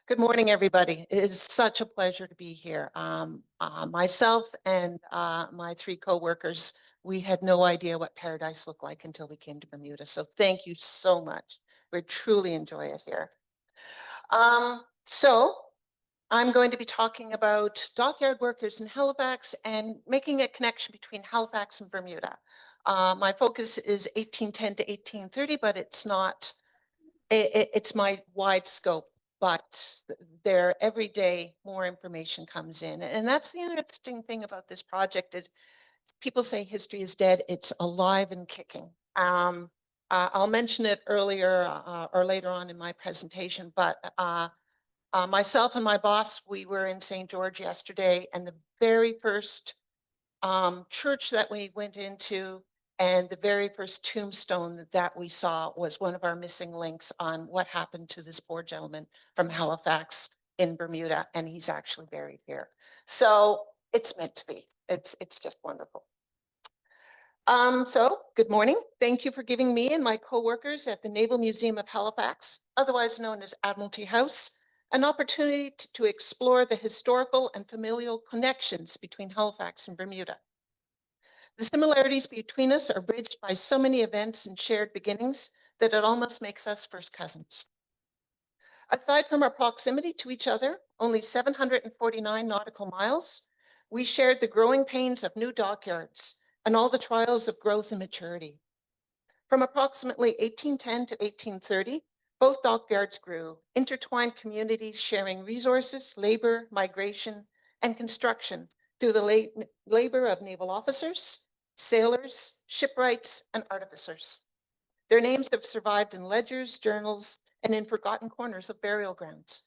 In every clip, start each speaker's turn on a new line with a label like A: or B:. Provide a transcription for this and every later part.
A: Good morning, everybody. It is such a pleasure to be here. Myself and my three coworkers, we had no idea what paradise looked like until we came to Bermuda. So thank you so much. We truly enjoy it here. So I'm going to be talking about dockyard workers in Halifax and making a connection between Halifax and Bermuda. My focus is 1810 to 1830, but it's not, it's my wide scope. But there every day more information comes in. And that's the interesting thing about this project is people say history is dead. It's alive and kicking. I'll mention it earlier or later on in my presentation, but myself and my boss, we were in St. George yesterday, and the very first church that we went into and the very first tombstone that we saw was one of our missing links on what happened to this poor gentleman from Halifax in Bermuda, and he's actually buried here. So it's meant to be. It's just wonderful. So good morning. Thank you for giving me and my coworkers at the Naval Museum of Halifax, otherwise known as Admiralty House, an opportunity to explore the historical and familial connections between Halifax and Bermuda. The similarities between us are bridged by so many events and shared beginnings that it almost makes us first cousins. Aside from our proximity to each other, only 749 nautical miles, we shared the growing pains of new dockyards and all the trials of growth and maturity. From approximately 1810 to 1830, both dockyards grew, intertwined communities sharing resources, labor, migration, and construction through the labor of naval officers, sailors, shipwrights, and artificers. Their names have survived in ledgers, journals, and in forgotten corners of burial grounds.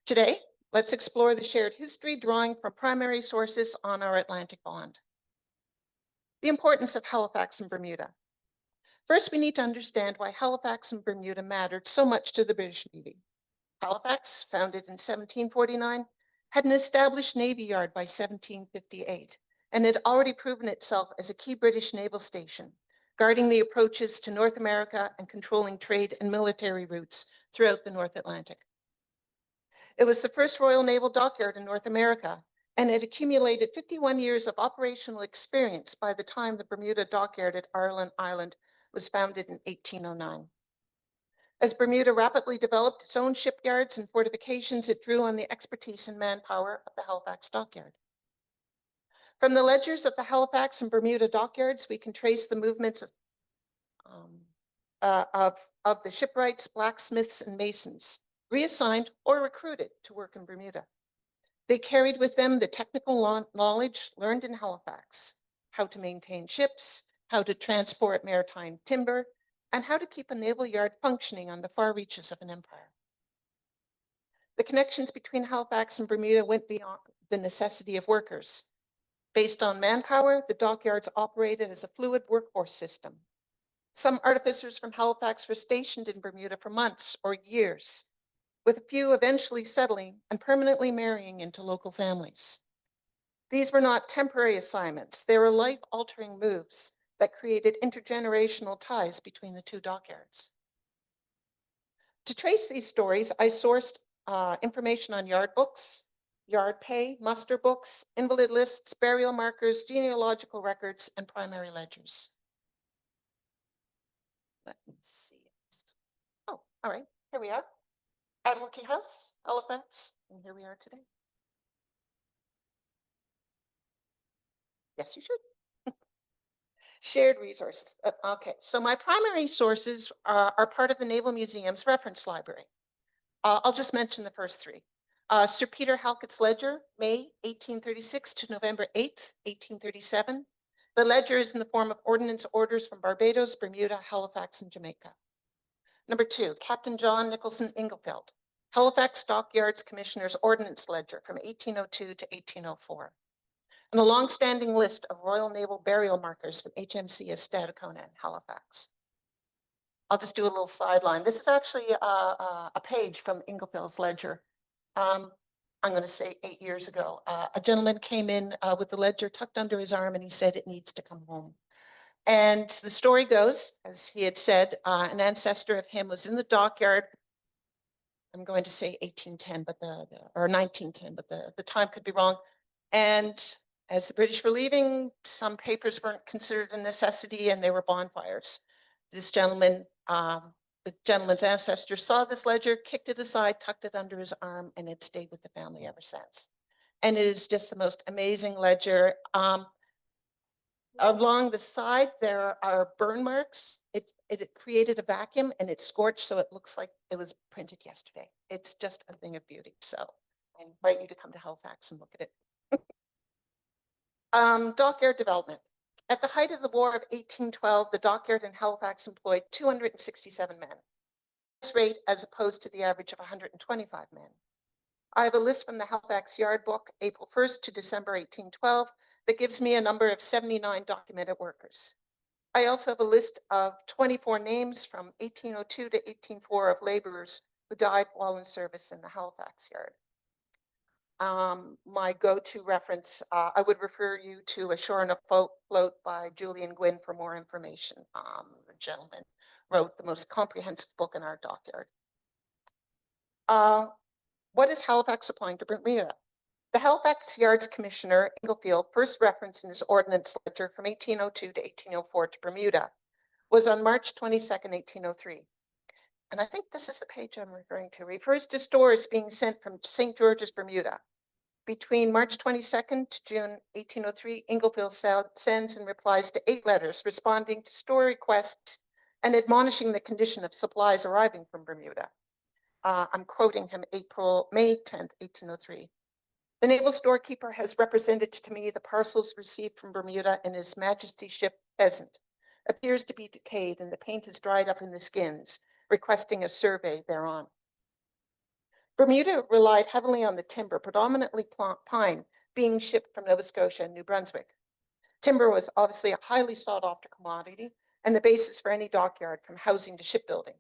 A: Today, let's explore the shared history drawing from primary sources on our Atlantic bond. The importance of Halifax and Bermuda. First, we need to understand why Halifax and Bermuda mattered so much to the British Navy. Halifax, founded in 1749, had an established Navy yard by 1758, and had already proven itself as a key British naval station, guarding the approaches to North America and controlling trade and military routes throughout the North Atlantic. It was the first Royal Naval Dockyard in North America, and it accumulated 51 years of operational experience by the time the Bermuda Dockyard at Ireland Island was founded in 1809. As Bermuda rapidly developed its own shipyards and fortifications, it drew on the expertise and manpower of the Halifax Dockyard. From the ledgers of the Halifax and Bermuda dockyards, we can trace the movements of the shipwrights, blacksmiths, and masons, reassigned or recruited to work in Bermuda. They carried with them the technical knowledge learned in Halifax, how to maintain ships, how to transport maritime timber, and how to keep a naval yard functioning on the far reaches of an empire. The connections between Halifax and Bermuda went beyond the necessity of workers. Based on manpower, the dockyards operated as a fluid workforce system. Some artificers from Halifax were stationed in Bermuda for months or years, with a few eventually settling and permanently marrying into local families. These were not temporary assignments. They were life-altering moves that created intergenerational ties between the two dockyards. To trace these stories, I sourced information on yard books, yard pay, muster books, invalid lists, burial markers, genealogical records, and primary ledgers. Let me see it. Oh, all right, here we are. Admiralty House, Halifax, and here we are today. Yes, you should. Shared resources. Okay, so my primary sources are part of the Naval Museum's reference library. I'll just mention the first three. Sir Peter Halkett's ledger, May 1836 to November 8th, 1837. The ledger is in the form of ordnance orders from Barbados, Bermuda, Halifax, and Jamaica. Number two, Captain John Nicholson Inglefield, Halifax Dockyards Commissioner's Ordnance Ledger from 1802 to 1804. And a long-standing list of Royal Naval burial markers from HMCS Stadacona in Halifax. I'll just do a little sideline. This is actually a page from Inglefield's ledger. I'm going to say 8 years ago. A gentleman came in with the ledger tucked under his arm, and he said it needs to come home. And the story goes, as he had said, an ancestor of him was in the dockyard I'm going to say 1810, but or 1910, but the time could be wrong. And as the British were leaving, some papers weren't considered a necessity and they were bonfires. This gentleman, the gentleman's ancestors saw this ledger, kicked it aside, tucked it under his arm, and it stayed with the family ever since. And it is just the most amazing ledger. Along the side, there are burn marks. It created a vacuum and it scorched, so it looks like it was printed yesterday. It's just a thing of beauty. So I invite you to come to Halifax and look at it. Dockyard development. At the height of the War of 1812, the dockyard in Halifax employed 267 men. This rate as opposed to the average of 125 men. I have a list from the Halifax Yard book, April 1st to December 1812, that gives me a number of 79 documented workers. I also have a list of 24 names from 1802 to 1804 of laborers who died while in service in the Halifax Yard. My go-to reference, I would refer you to Ashore on a Float by Julian Gwynn for more information. The gentleman wrote the most comprehensive book in our dockyard. What is Halifax supplying to Bermuda? The Halifax Yards Commissioner, Inglefield, first reference in his ordnance ledger from 1802 to 1804 to Bermuda was on March 22nd, 1803. And I think this is the page I'm referring to, refers to stores being sent from St. George's, Bermuda. Between March 22nd to June 1803, Inglefield sends and replies to 8 letters responding to store requests and admonishing the condition of supplies arriving from Bermuda. I'm quoting him May 10th, 1803. The naval storekeeper has represented to me the parcels received from Bermuda in His Majesty's ship Pheasant. Appears to be decayed and the paint is dried up in the skins, requesting a survey thereon. Bermuda relied heavily on the timber, predominantly pine, being shipped from Nova Scotia and New Brunswick. Timber was obviously a highly sought after commodity and the basis for any dockyard, from housing to shipbuilding.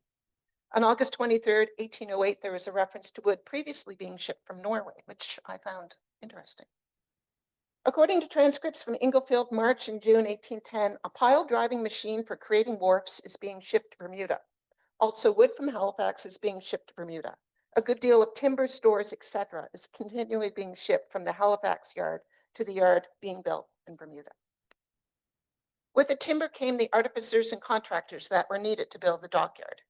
A: On August 23rd, 1808, there was a reference to wood previously being shipped from Norway, which I found interesting. According to transcripts from Inglefield, March and June 1810, a pile driving machine for creating wharfs is being shipped to Bermuda. Also, wood from Halifax is being shipped to Bermuda. A good deal of timber, stores, etc. is continually being shipped from the Halifax yard to the yard being built in Bermuda. With the timber came the artificers and contractors that were needed to build the dockyard.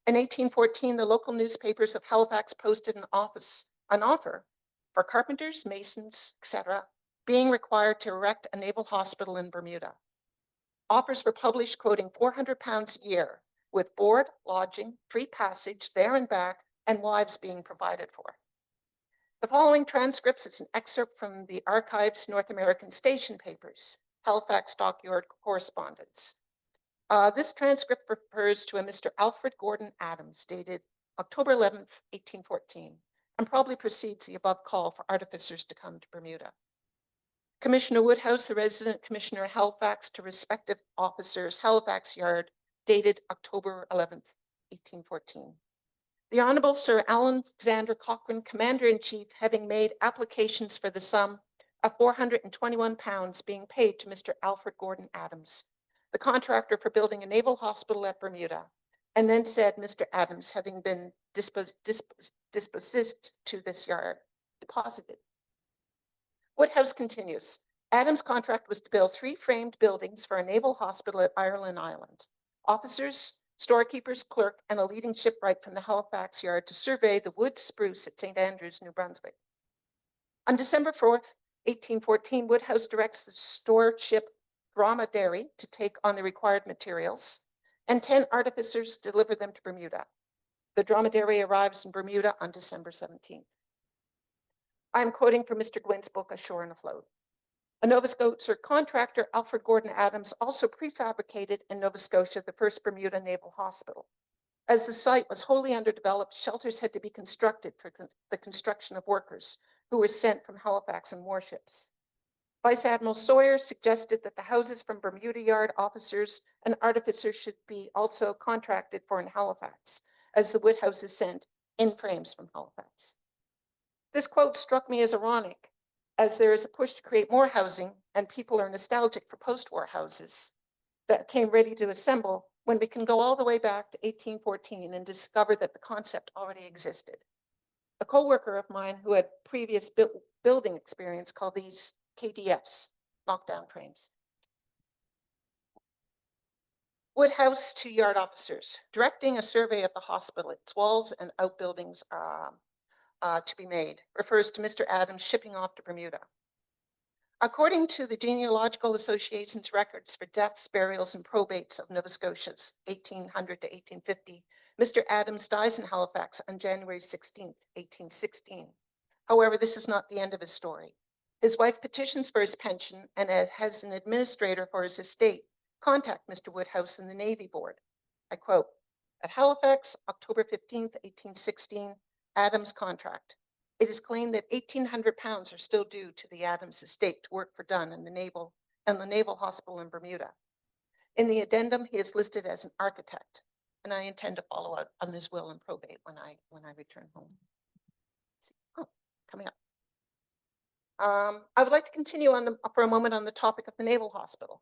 A: In 1814, the local newspapers of Halifax posted an offer for carpenters, masons, etc., being required to erect a naval hospital in Bermuda. Offers were published quoting £400 a year, with board, lodging, free passage there and back, and wives being provided for. The following transcripts is an excerpt from the Archivist North American Station Papers, Halifax Dockyard correspondence. This transcript refers to a Mr. Alfred Gordon Adams, dated October 11th, 1814, and probably precedes the above call for artificers to come to Bermuda. Commissioner Woodhouse, the resident commissioner of Halifax, to respective officers, Halifax Yard, dated October 11th, 1814. The Honorable Sir Alexander Cochrane, Commander-in-Chief, having made applications for the sum of £421 being paid to Mr. Alfred Gordon Adams, the contractor for building a naval hospital at Bermuda, and then said Mr. Adams, having been dispossessed to this yard, deposited. Woodhouse continues, Adams' contract was to build 3 framed buildings for a naval hospital at Ireland Island. Officers, storekeepers, clerk, and a leading shipwright from the Halifax yard to survey the wood spruce at St. Andrews, New Brunswick. On December 4th, 1814, Woodhouse directs the store ship Dromedary to take on the required materials, and 10 artificers deliver them to Bermuda. The Dromedary arrives in Bermuda on December 17th. I'm quoting from Mr. Gwynn's book, Ashore on a Float. A Nova Scotia contractor, Alfred Gordon Adams, also prefabricated in Nova Scotia the first Bermuda Naval Hospital. As the site was wholly underdeveloped, shelters had to be constructed for the construction of workers who were sent from Halifax in warships. Vice Admiral Sawyer suggested that the houses from Bermuda Yard officers and artificers should be also contracted for in Halifax, as the wood houses sent in frames from Halifax. This quote struck me as ironic, as there is a push to create more housing and people are nostalgic for post-war houses that came ready to assemble when we can go all the way back to 1814 and discover that the concept already existed. A coworker of mine who had previous building experience called these KDFs, knockdown frames. Woodhouse to yard officers, directing a survey of the hospital, its walls and outbuildings to be made, refers to Mr. Adams shipping off to Bermuda. According to the Genealogical Association's records for deaths, burials, and probates of Nova Scotia's 1800 to 1850, Mr. Adams dies in Halifax on January 16, 1816. However, this is not the end of his story. His wife petitions for his pension and has an administrator for his estate contact Mr. Woodhouse and the Navy Board. I quote, "At Halifax, October 15th, 1816, Adams contract. It is claimed that 1,800 pounds are still due to the Adams estate to work for Dunn and the Naval Hospital in Bermuda. In the addendum, he is listed as an architect, and I intend to follow up on his will and probate when I return home." Oh, coming up. I would like to continue for a moment on the topic of the Naval Hospital.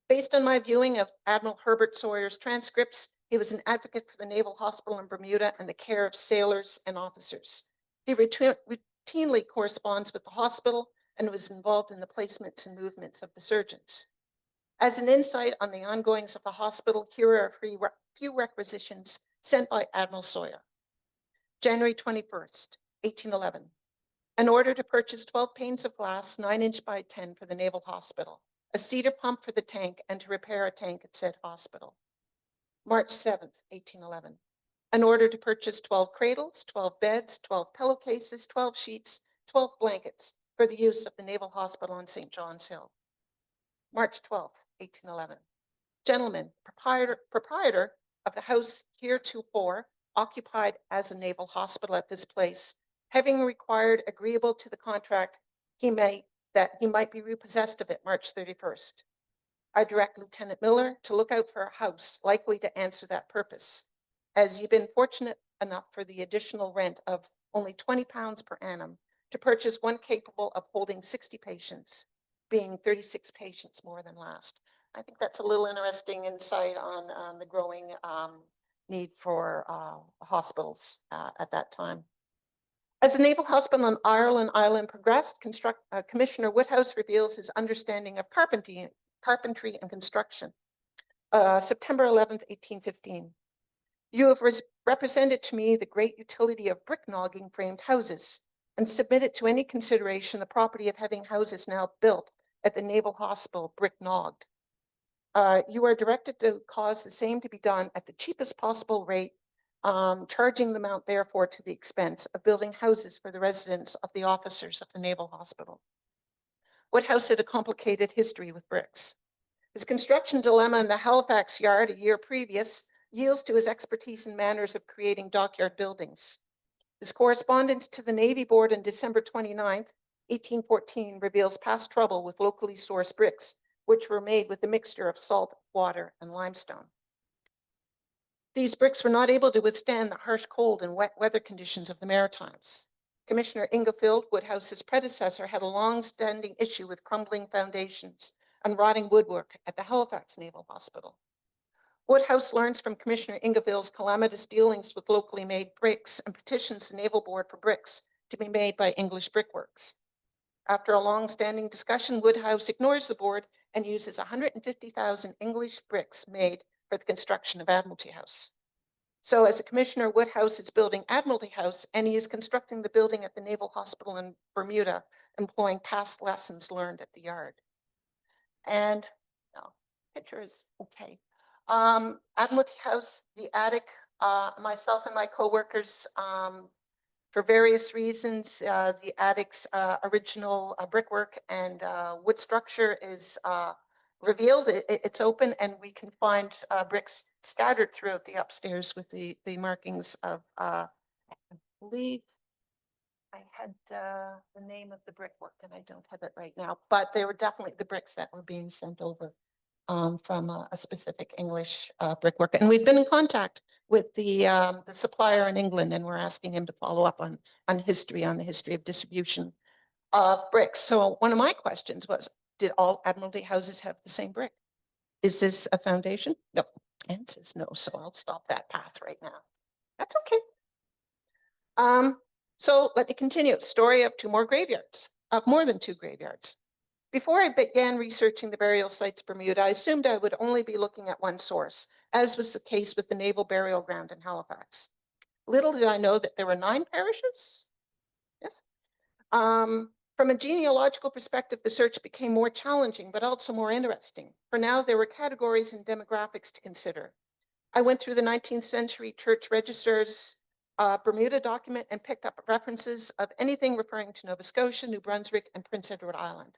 A: Based on my viewing of Admiral Herbert Sawyer's transcripts, he was an advocate for the Naval Hospital in Bermuda and the care of sailors and officers. He routinely corresponds with the hospital and was involved in the placements and movements of the surgeons. As an insight on the ongoings of the hospital, here are a few requisitions sent by Admiral Sawyer. January 21st, 1811. An order to purchase 12 panes of glass, 9-inch by 10 for the Naval Hospital, a cedar pump for the tank, and to repair a tank at said hospital. March 7th, 1811. An order to purchase 12 cradles, 12 beds, 12 pillowcases, 12 sheets, 12 blankets for the use of the Naval Hospital on St. John's Hill. March 12th, 1811. Gentlemen, proprietor of the house heretofore occupied as a naval hospital at this place, having required agreeable to the contract that he might be repossessed of it March 31st. I direct Lieutenant Miller to look out for a house likely to answer that purpose, as you've been fortunate enough for the additional rent of only 20 pounds per annum to purchase one capable of holding 60 patients, being 36 patients more than last. I think that's a little interesting insight on the growing need for hospitals at that time. As the Naval Hospital on Ireland Island progressed, Commissioner Woodhouse reveals his understanding of carpentry and construction. September 11th, 1815. You have represented to me the great utility of brick nogging framed houses and submitted to any consideration the property of having houses now built at the Naval Hospital brick nogged. You are directed to cause the same to be done at the cheapest possible rate, charging the amount therefore to the expense of building houses for the residents of the officers of the Naval Hospital. Woodhouse had a complicated history with bricks. His construction dilemma in the Halifax yard a year previous yields to his expertise and manners of creating dockyard buildings. His correspondence to the Navy Board on December 29th, 1814 reveals past trouble with locally sourced bricks, which were made with a mixture of salt, water, and limestone. These bricks were not able to withstand the harsh cold and wet weather conditions of the Maritimes. Commissioner Inglefield, Woodhouse's predecessor, had a long-standing issue with crumbling foundations and rotting woodwork at the Halifax Naval Hospital. Woodhouse learns from Commissioner Ingefield's calamitous dealings with locally made bricks and petitions the Naval Board for bricks to be made by English brickworks. After a long-standing discussion, Woodhouse ignores the board and uses 150,000 English bricks made for the construction of Admiralty House. So as a commissioner, Woodhouse is building Admiralty House, and he is constructing the building at the Naval Hospital in Bermuda, employing past lessons learned at the yard. And picture is okay. Admiralty House, the attic, myself and my coworkers, for various reasons, the attic's original brickwork and wood structure is revealed. It's open, and we can find bricks scattered throughout the upstairs with the markings of, I believe I had the name of the brickwork, and I don't have it right now, but they were definitely the bricks that were being sent over from a specific English brickwork. And we've been in contact with the supplier in England, and we're asking him to follow up on the history of distribution of bricks. So one of my questions was, did all Admiralty houses have the same brick? Is this a foundation? No. Anne says no, so I'll stop that path right now. That's okay. So let me continue. Story of more than two graveyards. Before I began researching the burial sites of Bermuda, I assumed I would only be looking at one source, as was the case with the Naval Burial Ground in Halifax. Little did I know that there were 9 parishes. Yes. From a genealogical perspective, the search became more challenging, but also more interesting. For now, there were categories and demographics to consider. I went through the 19th century church register's Bermuda document and picked up references of anything referring to Nova Scotia, New Brunswick, and Prince Edward Island.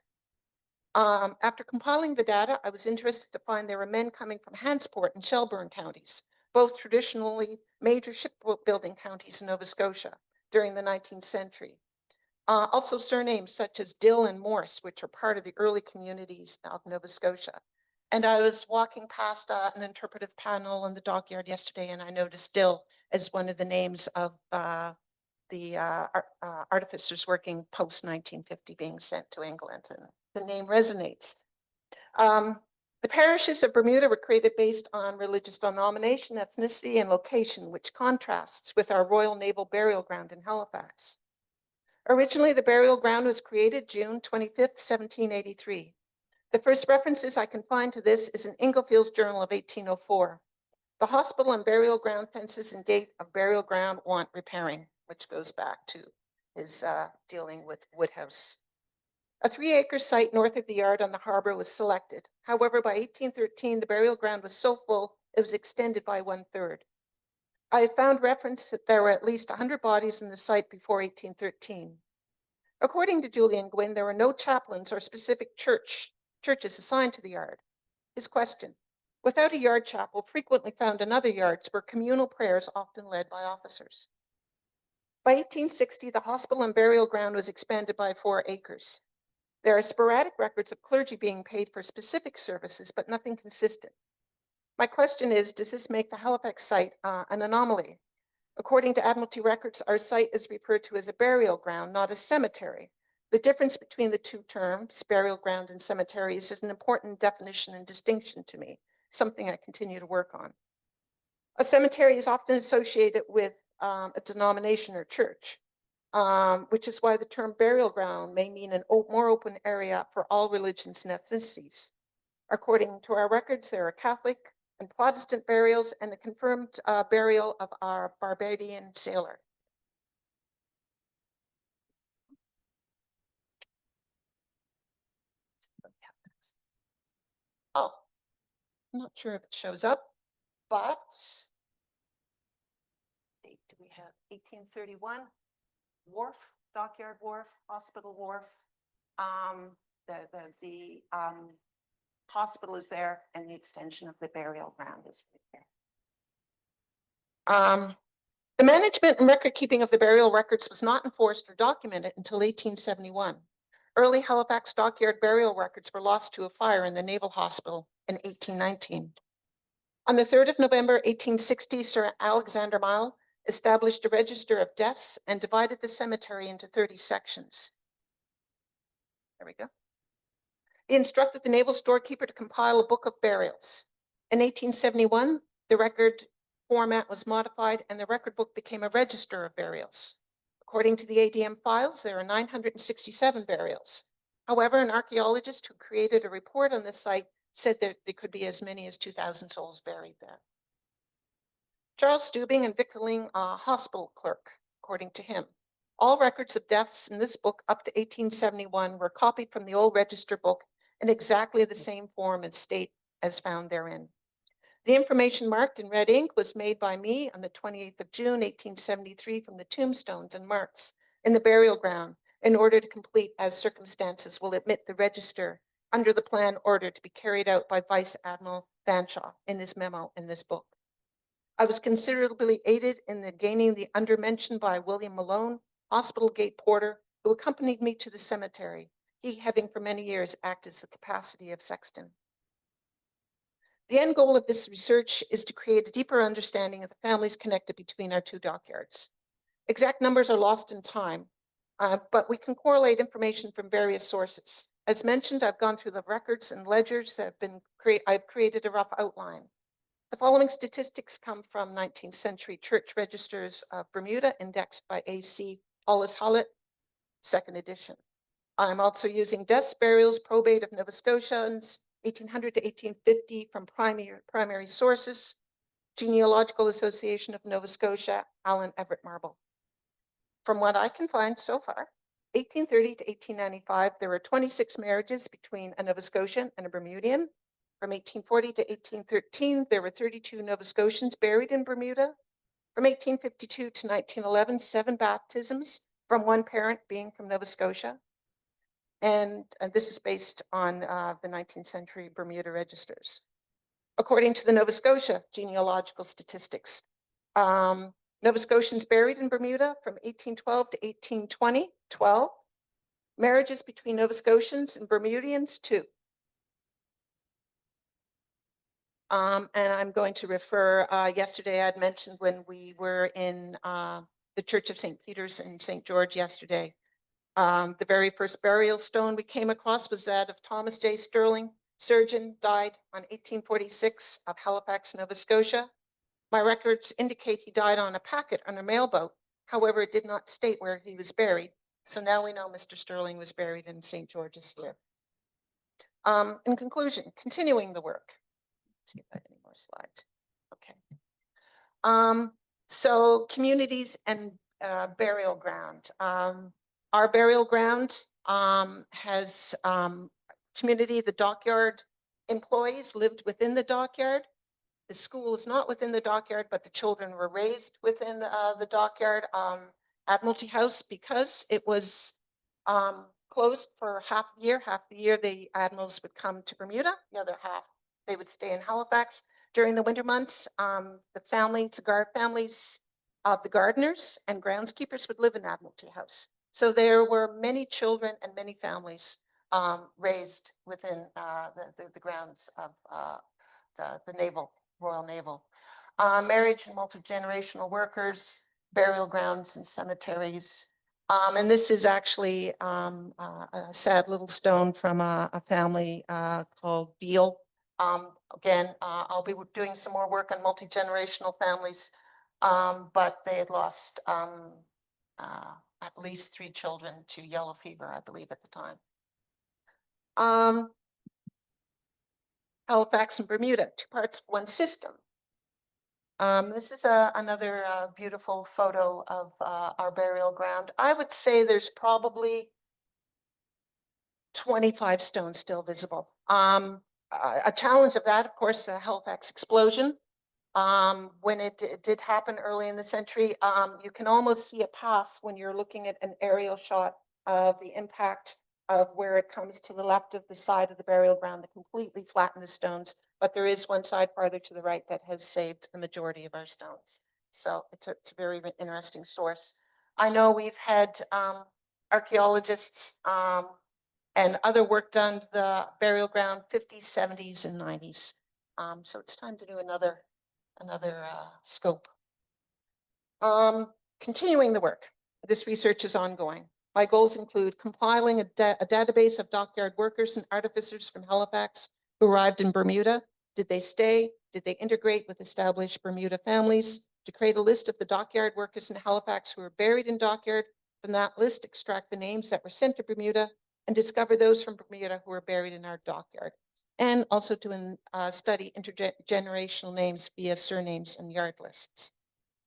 A: After compiling the data, I was interested to find there were men coming from Hantsport and Shelburne counties, both traditionally major shipbuilding counties in Nova Scotia during the 19th century. Also surnames such as Dill and Morse, which are part of the early communities of Nova Scotia. And I was walking past an interpretive panel in the Dockyard yesterday, and I noticed Dill as one of the names of the artificers working post-1950 being sent to England, and the name resonates. The parishes of Bermuda were created based on religious denomination, ethnicity, and location, which contrasts with our Royal Naval Burial Ground in Halifax. Originally, the burial ground was created June 25th, 1783. The first references I can find to this is in Inglefield's journal of 1804. The hospital and burial ground fences and gate of burial ground want repairing, which goes back to his dealing with Woodhouse. A 3-acre site north of the yard on the harbor was selected. However, by 1813, the burial ground was so full, it was extended by 1/3. I have found reference that there were at least 100 bodies in the site before 1813. According to Julian Gwynn, there were no chaplains or specific churches assigned to the yard. His question: without a yard chapel, frequently found in other yards were communal prayers often led by officers. By 1860, the hospital and burial ground was expanded by 4 acres. There are sporadic records of clergy being paid for specific services, but nothing consistent. My question is, does this make the Halifax site an anomaly? According to Admiralty records, our site is referred to as a burial ground, not a cemetery. The difference between the two terms, burial ground and cemeteries, is an important definition and distinction to me, something I continue to work on. A cemetery is often associated with a denomination or church, which is why the term burial ground may mean a more open area for all religions and ethnicities. According to our records, there are Catholic and Protestant burials and the confirmed burial of our Barbadian sailor. Oh, I'm not sure if it shows up, but date do we have? 1831, wharf, Dockyard wharf, hospital wharf. The hospital is there, and the extension of the burial ground is right there. The management and record keeping of the burial records was not enforced or documented until 1871. Early Halifax Dockyard burial records were lost to a fire in the Naval Hospital in 1819. On the 3rd of November, 1860, Sir Alexander Mile established a register of deaths and divided the cemetery into 30 sections. There we go. He instructed the naval storekeeper to compile a book of burials. In 1871, the record format was modified and the record book became a register of burials. According to the ADM files, there are 967 burials. However, an archaeologist who created a report on this site said that there could be as many as 2,000 souls buried there. Charles Stubing and Victorine, hospital clerk, according to him. All records of deaths in this book up to 1871 were copied from the old register book in exactly the same form and state as found therein. The information marked in red ink was made by me on the 28th of June, 1873 from the tombstones and marks in the burial ground in order to complete as circumstances will admit the register under the plan order to be carried out by Vice Admiral Fanshawe in his memo in this book. I was considerably aided in the gaining the undermentioned by William Malone, hospital gate porter, who accompanied me to the cemetery, he having for many years acted as the capacity of sexton. The end goal of this research is to create a deeper understanding of the families connected between our 2 dockyards. Exact numbers are lost in time, but we can correlate information from various sources. As mentioned, I've gone through the records and ledgers that have been I've created a rough outline. The following statistics come from 19th century church registers of Bermuda, indexed by A.C. Hollis Hullett, second edition. I'm also using deaths, burials, probate of Nova Scotians, 1800 to 1850 from primary sources, Genealogical Association of Nova Scotia, Allen Everett Marble. From what I can find so far, 1830 to 1895, there were 26 marriages between a Nova Scotian and a Bermudian. From 1840 to 1813, there were 32 Nova Scotians buried in Bermuda. From 1852 to 1911, 7 baptisms from one parent being from Nova Scotia. And this is based on the 19th century Bermuda registers. According to the Nova Scotia genealogical statistics, Nova Scotians buried in Bermuda from 1812 to 1820, 12. Marriages between Nova Scotians and Bermudians, 2. And I'm going to refer, yesterday I'd mentioned when we were in the Church of St. Peter's in St. George yesterday, the very first burial stone we came across was that of Thomas J. Sterling, surgeon, died on 1846 of Halifax, Nova Scotia. My records indicate he died on a packet on a mailboat. However, it did not state where he was buried. So now we know Mr. Sterling was buried in St. George's here. In conclusion, continuing the work. Let's see if I have any more slides. Okay. So communities and burial ground. Our burial ground has community, the Dockyard employees lived within the Dockyard. The school is not within the Dockyard, but the children were raised within the Dockyard. Admiralty House, because it was closed for half the year the admirals would come to Bermuda, the other half they would stay in Halifax. During the winter months, the guard families of the gardeners and groundskeepers would live in Admiralty House. So there were many children and many families raised within the grounds of the Naval, Royal Naval. Marriage and multi-generational workers, burial grounds and cemeteries. And this is actually a sad little stone from a family called Beale. Again, I'll be doing some more work on multi-generational families, but they had lost at least 3 children to yellow fever, I believe, at the time. Halifax and Bermuda, 2 parts, 1 system. This is another beautiful photo of our burial ground. I would say there's probably 25 stones still visible. A challenge of that, of course, the Halifax explosion. When it did happen early in the century, you can almost see a path when you're looking at an aerial shot of the impact of where it comes to the left of the side of the burial ground that completely flattened the stones. But there is one side farther to the right that has saved the majority of our stones. So it's a very interesting source. I know we've had archaeologists and other work done to the burial ground 50s, 70s, and 90s. So it's time to do another scope. Continuing the work. This research is ongoing. My goals include compiling a database of dockyard workers and artificers from Halifax who arrived in Bermuda. Did they stay? Did they integrate with established Bermuda families? To create a list of the dockyard workers in Halifax who were buried in Dockyard. From that list, extract the names that were sent to Bermuda and discover those from Bermuda who were buried in our Dockyard. And also to study intergenerational names via surnames and yard lists.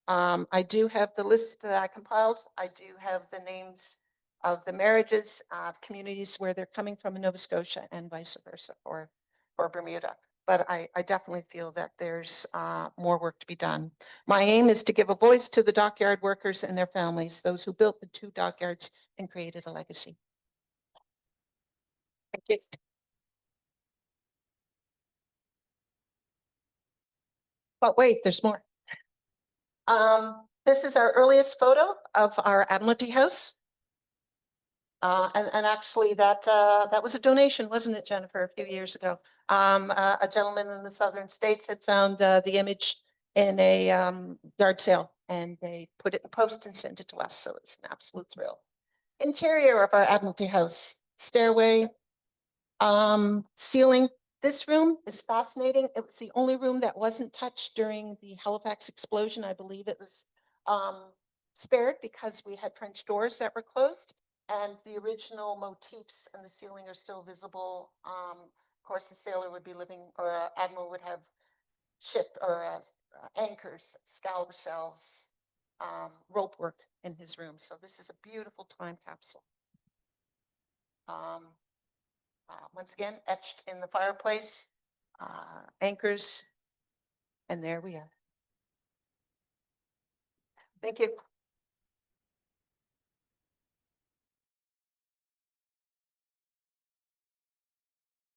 A: I do have the list that I compiled. I do have the names of the marriages of communities where they're coming from in Nova Scotia and vice versa for Bermuda. But I definitely feel that there's more work to be done. My aim is to give a voice to the dockyard workers and their families, those who built the 2 dockyards and created a legacy. Thank you. But wait, there's more. This is our earliest photo of our Admiralty House. And actually that was a donation, wasn't it, Jennifer, a few years ago? A gentleman in the southern states had found the image in a yard sale, and they put it in post and sent it to us. So it's an absolute thrill. Interior of our Admiralty House, stairway, ceiling This room is fascinating. It was the only room that wasn't touched during the Halifax explosion. I believe it was spared because we had French doors that were closed, and the original motifs in the ceiling are still visible. Of course, the sailor would be living, or admiral would have ship or anchors, scallop shells, rope work in his room. So this is a beautiful time capsule. Once again, etched in the fireplace, anchors, and there we are. Thank you.